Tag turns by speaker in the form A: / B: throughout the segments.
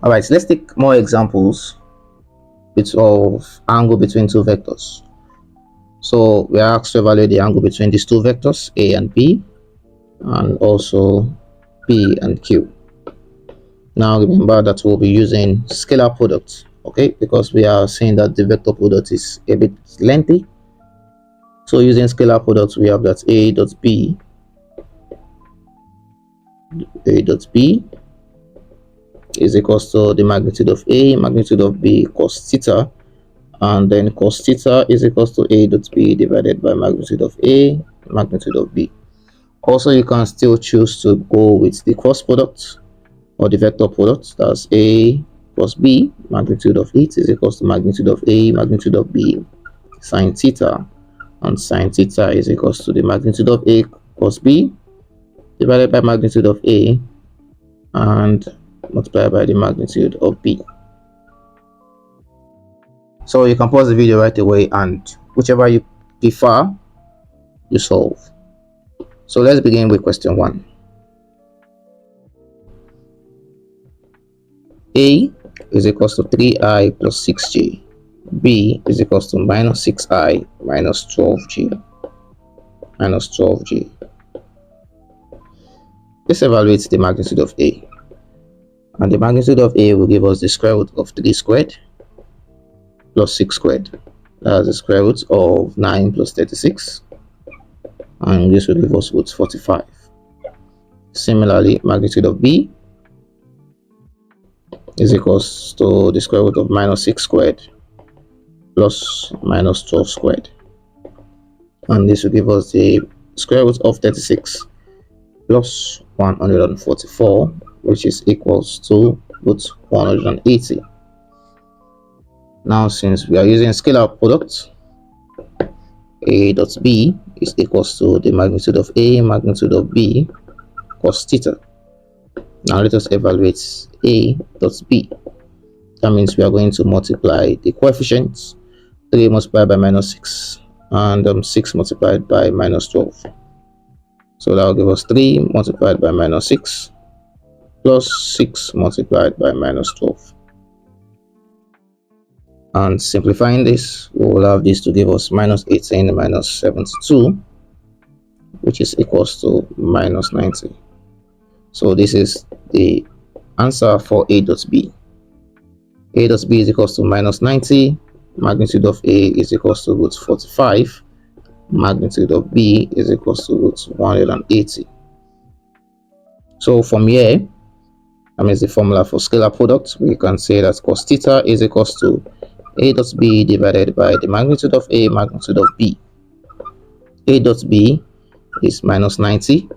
A: All right, so let's take more examples of angle between two vectors. So we are asked to evaluate the angle between these two vectors, A and B, and also P and Q. Now remember that we'll be using scalar products, okay, because we are saying that the vector product is a bit lengthy. So using scalar products, we have that A dot B is equals to the magnitude of A, magnitude of B cos theta, and then cos theta is equals to A dot B divided by magnitude of A, magnitude of B. Also, you can still choose to go with the cross product or the vector product. That's A plus B, magnitude of it is equals to magnitude of A, magnitude of B, sine theta, and sine theta is equals to the magnitude of A cos B divided by magnitude of A and multiplied by the magnitude of B. So you can pause the video right away, and whichever you prefer, you solve. So let's begin with question 1. A is equals to 3i plus 6j. B is equals to minus 6i minus 12j. Let's evaluate the magnitude of A. And the magnitude of A will give us the square root of 3 squared plus 6 squared. That's the square root of 9 plus 36. And this will give us root 45. Similarly, magnitude of B is equals to the square root of minus 6 squared plus minus 12 squared. And this will give us the square root of 36 plus 144, which is equals to root 180. Now, since we are using scalar product, A dot B is equals to the magnitude of A, magnitude of B cos theta. Now let us evaluate A dot B. That means we are going to multiply the coefficients, 3 multiplied by minus 6 and 6 multiplied by minus 12. So that will give us 3 multiplied by minus 6 plus 6 multiplied by minus 12. And simplifying this, we will have this to give us minus 18 minus 72, which is equals to minus 90. So this is the answer for A dot B. A dot B is equals to minus 90, magnitude of A is equals to root 45, magnitude of B is equals to root 180. So from here, that means the formula for scalar product, we can say that cos theta is equals to A dot B divided by the magnitude of A, magnitude of B. A dot B is minus 90,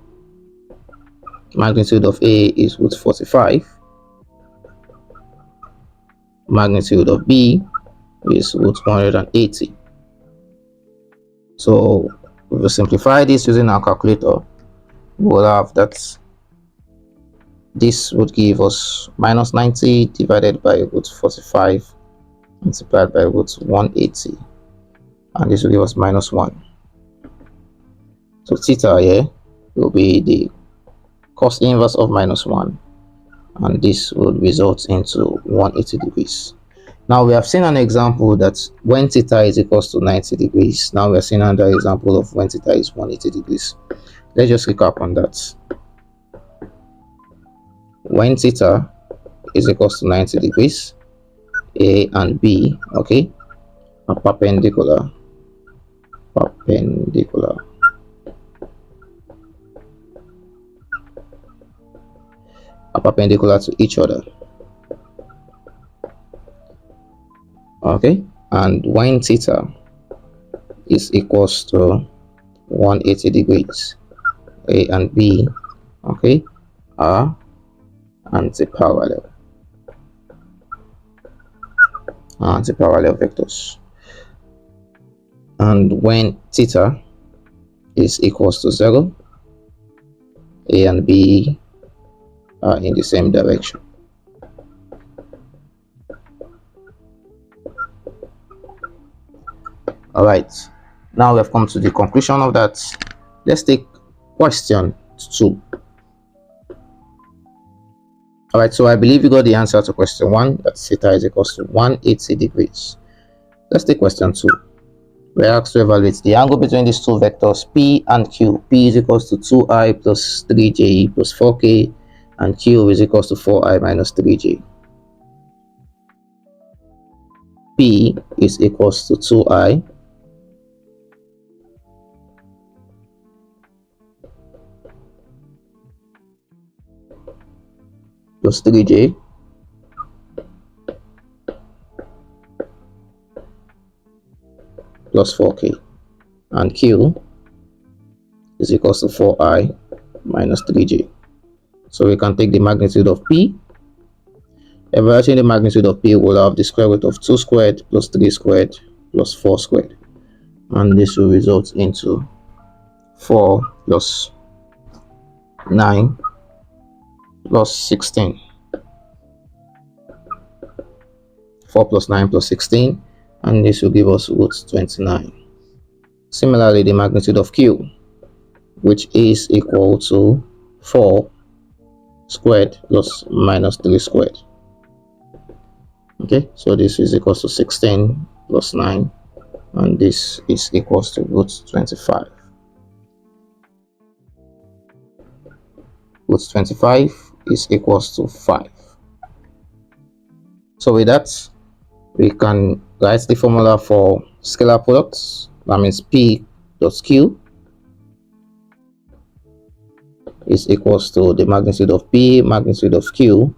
A: magnitude of A is root 45, magnitude of B is root 180. So if we simplify this using our calculator, we will have that this would give us minus 90 divided by root 45 multiplied by root 180, and this will give us minus 1. So theta here will be the cos inverse of minus 1, and this would result into 180 degrees. Now we have seen an example that when theta is equals to 90 degrees. Now we are seeing another example of when theta is 180 degrees. Let's just recap on that. When theta is equals to 90 degrees, A and B, okay, are perpendicular to each other, okay, and when theta is equals to 180 degrees, A and B, okay, are anti-parallel vectors. And when theta is equals to 0, A and B are in the same direction. All right, now we have come to the conclusion of that. Let's take question 2. All right, so I believe you got the answer to question 1, that theta is equals to 180 degrees. Let's take question 2. We're asked to evaluate the angle between these two vectors P and Q. P is equals to 2i plus 3j plus 4k, and Q is equals to 4i minus 3j. P is equals to 2i plus 3j plus 4k, and Q is equals to 4i minus 3j. So we can take the magnitude of P. Evaluating the magnitude of P, will have the square root of 2 squared plus 3 squared plus 4 squared, and this will result into 4 plus 9 plus 16. 4 plus 9 plus 16, and this will give us root 29. Similarly, the magnitude of Q, which is equal to 4 squared plus minus 3 squared. Okay, so this is equals to 16 plus 9, and this is equals to root 25. Root 25 is equals to 5. So with that, we can write the formula for scalar products. That means P dot Q is equals to the magnitude of P, magnitude of Q,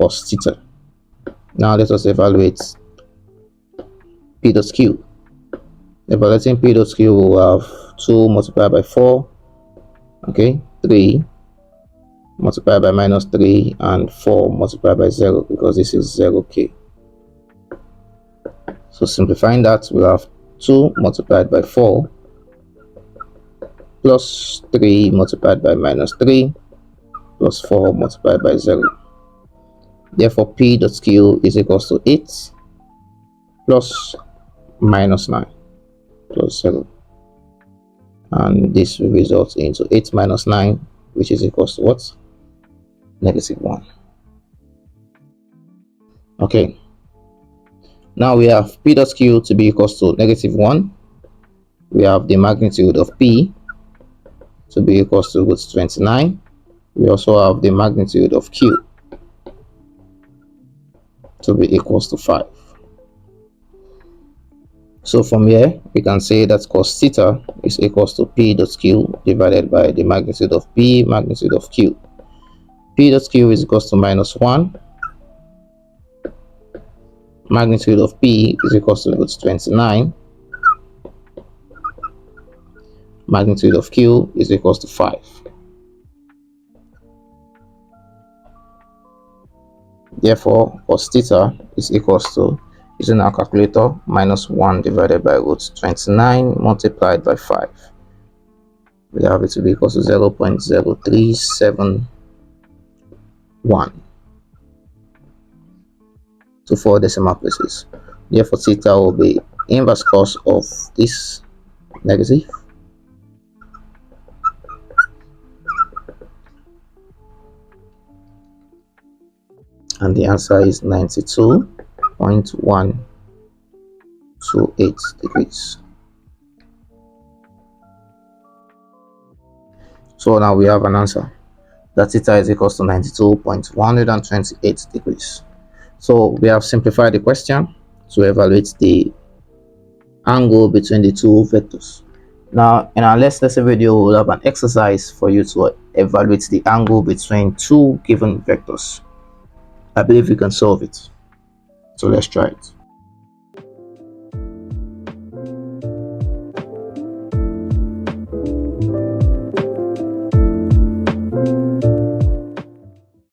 A: cos theta. Now let us evaluate P dot Q. Evaluating P dot Q, we will have 2 multiplied by 4, okay, 3 multiplied by minus 3, and 4 multiplied by 0, because this is 0k. So simplifying that, we'll have 2 multiplied by 4 plus 3 multiplied by minus 3 plus 4 multiplied by 0. Therefore, P dot Q is equals to 8 plus minus 9 plus 0. And this will result into 8 minus 9, which is equals to what? Negative 1. Okay. Now we have P dot Q to be equals to negative 1. We have the magnitude of P to be equals to root 29. We also have the magnitude of Q to be equals to 5. So from here, we can say that cos theta is equals to P dot Q divided by the magnitude of P, magnitude of Q. P dot Q is equals to minus 1. Magnitude of P is equals to root 29. Magnitude of Q is equals to 5. Therefore, cos theta is equals to, using our calculator, minus 1 divided by root 29 multiplied by 5. We have it to be equals to 0.0371 to 4 decimal places. Therefore, theta will be inverse cos of this negative, and the answer is 92.128 degrees. So now we have an answer that theta is equals to 92.128 degrees. So we have simplified the question to evaluate the angle between the two vectors. Now in our next lesson video, we'll have an exercise for you to evaluate the angle between two given vectors. I believe we can solve it. So let's try it.